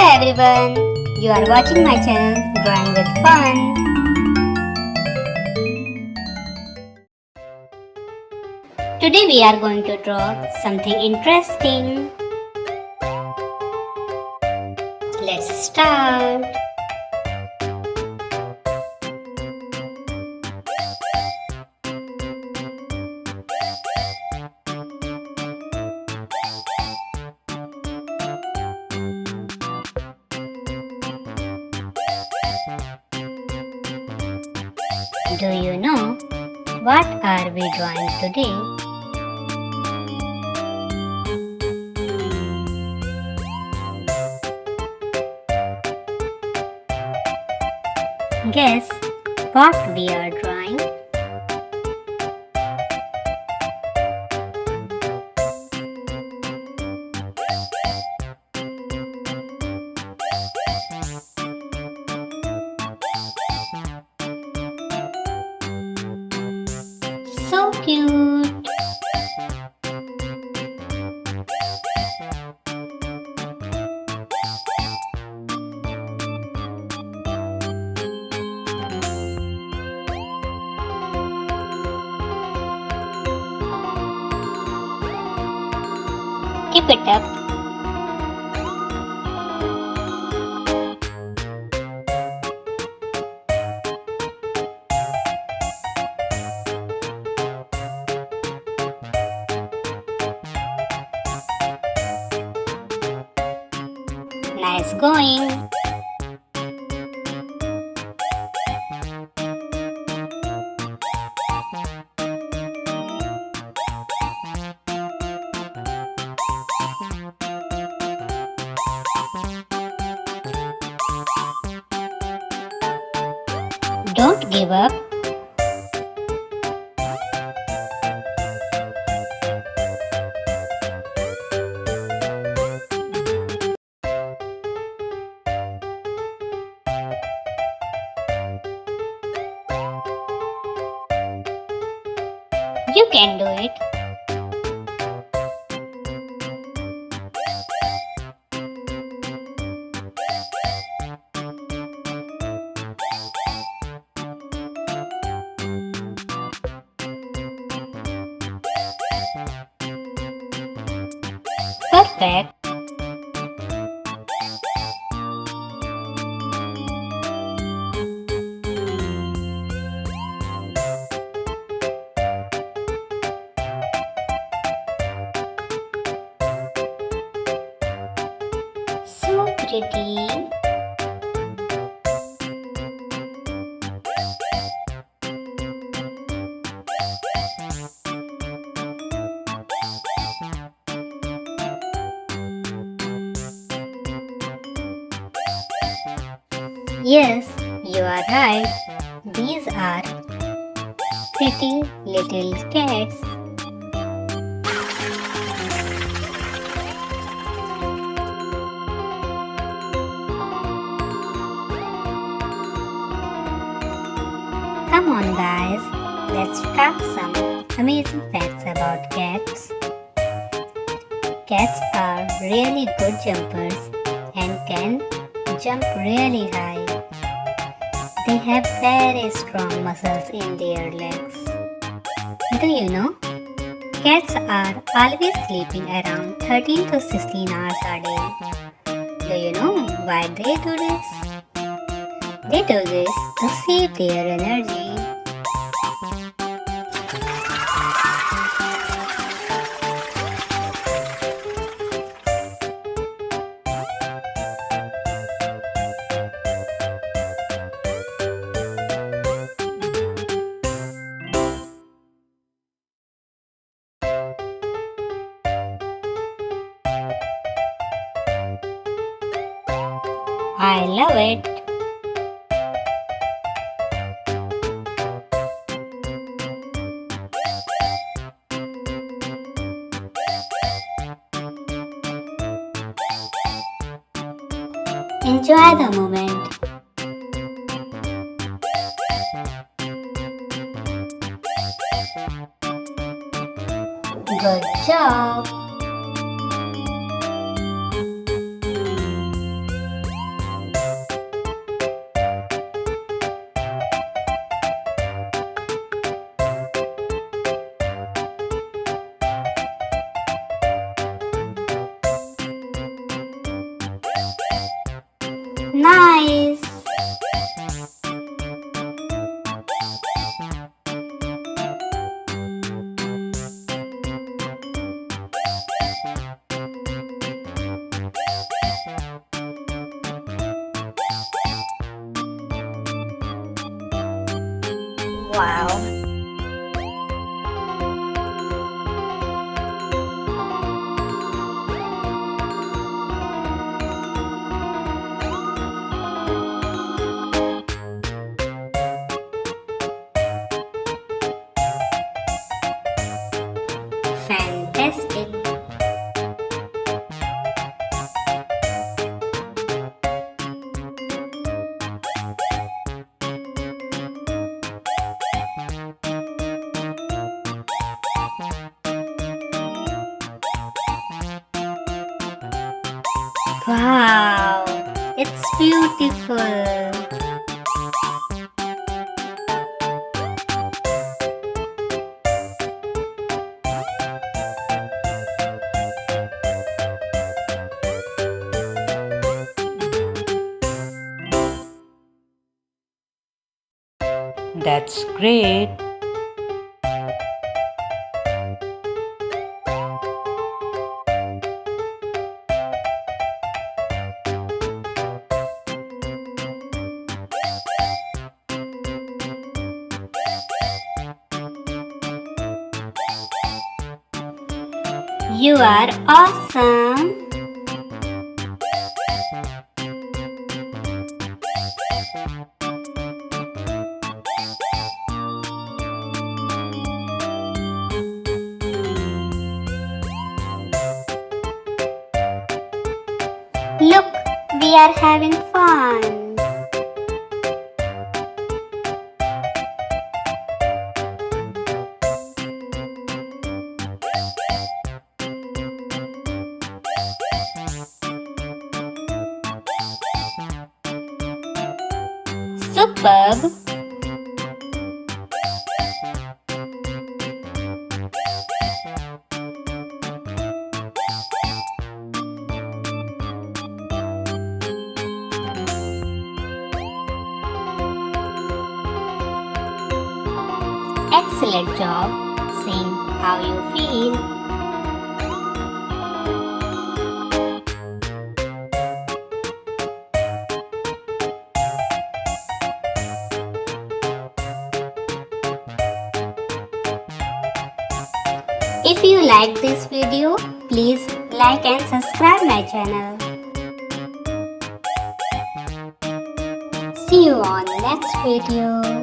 everyone, you are watching my channel Drawing with Fun. Today we are going to draw something interesting. Let's start. Do you know what are we drawing today? Guess what we are drawing? So cute! Keep it up. Nice going. Don't give up. You can do it. Perfect. So pretty. Yes, you are right. These are pretty little cats. Come on guys, let's talk some amazing facts about cats. Cats are really good jumpers and can jump really high. They have very strong muscles in their legs. Do you know? Cats are always sleeping around 13 to 16 hours a day. Do you know why they do this? They do this to save their energy. I love it. Enjoy the moment. Good job. Nice! Wow. Fantastic! Wow! It's beautiful! That's great. You are awesome! Look, we are having fun! Superb! Excellent job saying how you feel. If you like this video, please like and subscribe my channel. See you on next video.